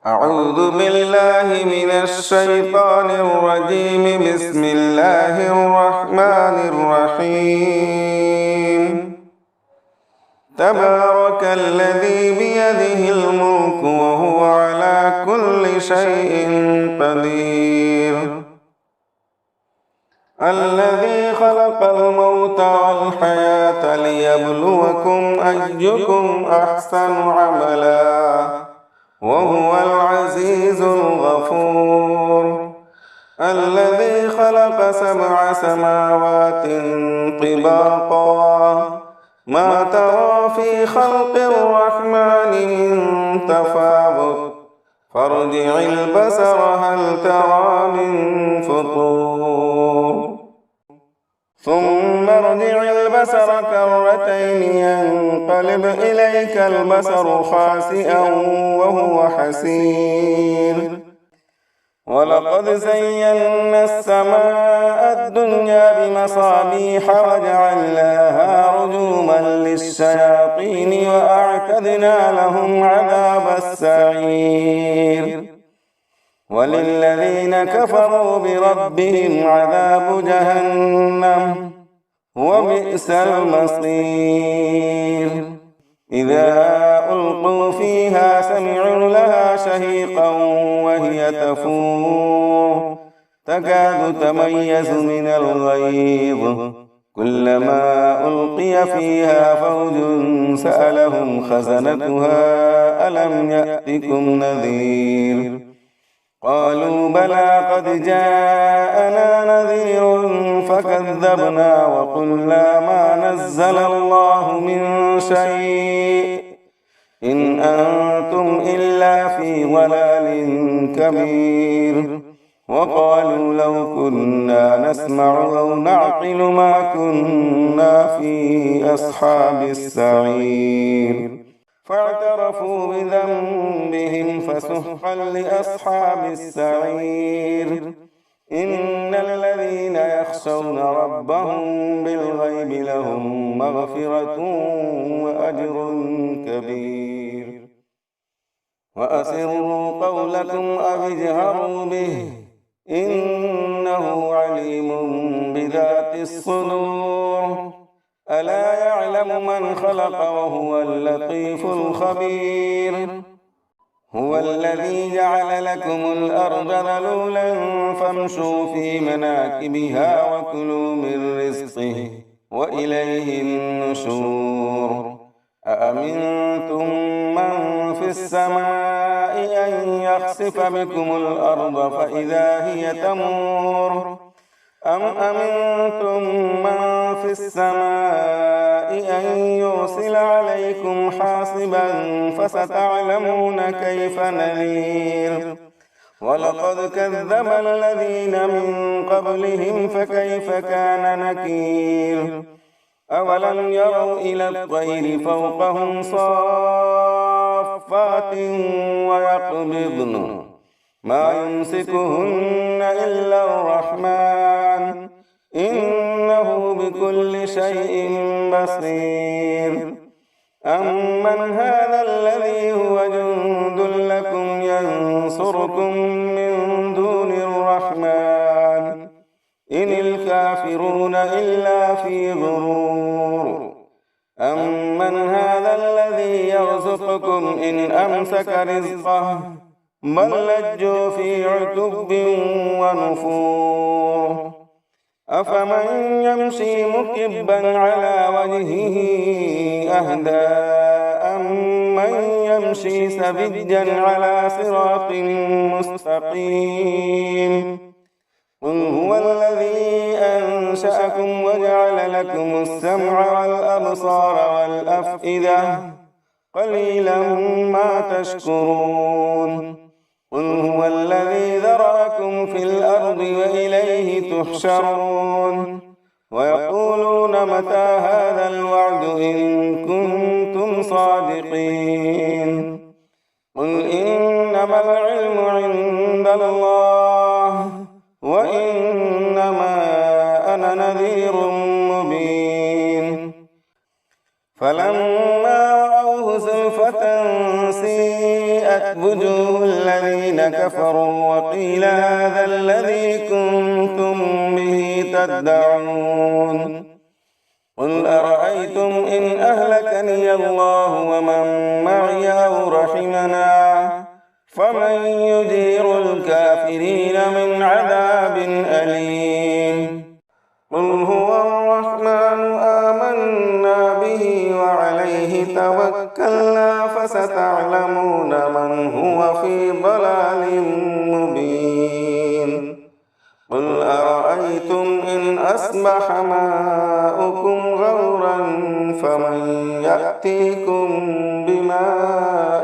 أعوذ بالله من الشيطان الرجيم. بسم الله الرحمن الرحيم. تبارك الذي بيده الملك وهو على كل شيء قدير. الذي خلق الموت والحياة ليبلوكم أيكم أحسن عملا وهو العزيز الغفور. الذي خلق 7 سماوات طباقا ما ترى في خلق الرحمن من تفاوت فارجع البصر هل ترى من فطور ثم ارجع البصر كرتين ينقلب إليك البصر خاسئا وهو حسير. ولقد زينا السماء الدنيا بمصابيح وجعلناها رجوما للشياطين وأعتدنا لهم عذاب السعير. وللذين كفروا بربهم عذاب جهنم وبئس المصير. إذا ألقوا فيها سمعوا لها شهيقا وهي تفور تكاد تميز من الغيظ كلما ألقي فيها فوج سألهم خزنتها ألم يأتكم نذير قالوا بلى قد جاءنا نذير فكذبنا وقلنا ما نزل الله من شيء إن أنتم إلا في ضلال كبير. وقالوا لو كنا نسمع أو نعقل ما كنا في أصحاب السعير. فاعترفوا بذنبهم فسحقا لأصحاب السعير. إن الذين يخشون ربهم بالغيب لهم مغفرة وأجر كبير. وأسروا قولكم أو اجهروا به إنه عليم بذات الصدور. ألا يعلم من خلق وهو اللطيف الخبير. هو الذي جعل لكم الأرض ذلولا فامشوا في مناكبها وكلوا من رزقه وإليه النشور. أأمنتم من في السماء أن يخسف بكم الأرض فإذا هي تمور أم أمنتم من في السماء أن يرسل عليكم حاصبا فستعلمون كيف نذير. ولقد كذب الذين من قبلهم فكيف كان نكير. أولم يروا إلى الطير فوقهم صافات ويقبضن ما يمسكهن إلا الرحمن إنه بكل شيء بصير. أمن هذا الذي هو جند لكم ينصركم من دون الرحمن إن الكافرون إلا في غرور. أمن هذا الذي يرزقكم إن أمسك رزقه بل لجوا في عتب ونفور. أفمن يمشي مكبا على وجهه أهدى أمن يمشي سويا على صراط مستقيم. قل هو الذي أنشأكم وجعل لكم السمع والأبصار والأفئدة قليلا ما تشكرون. قل هو الذي ذرأكم في الأرض وإليه تحشرون. ويقولون متى هذا الوعد إن كنتم صادقين. قل إنما العلم عند الله وإنما أنا نذير مبين. فلما رأوه زلفة سيئت سوئت وجوه الذين كفروا وقيل هذا الذي كنتم به تدعون قل أرأيتم إن أهلكني الله ومن معي أو رحمنا فمن يجير الكافرين من عذاب أليم قل هو الرحمن آمنا به وعليه توكلنا فستعلمون من هو في ضلال مبين قل أرأيتم إن أصبح ماؤكم غورا فمن يأتيكم بماء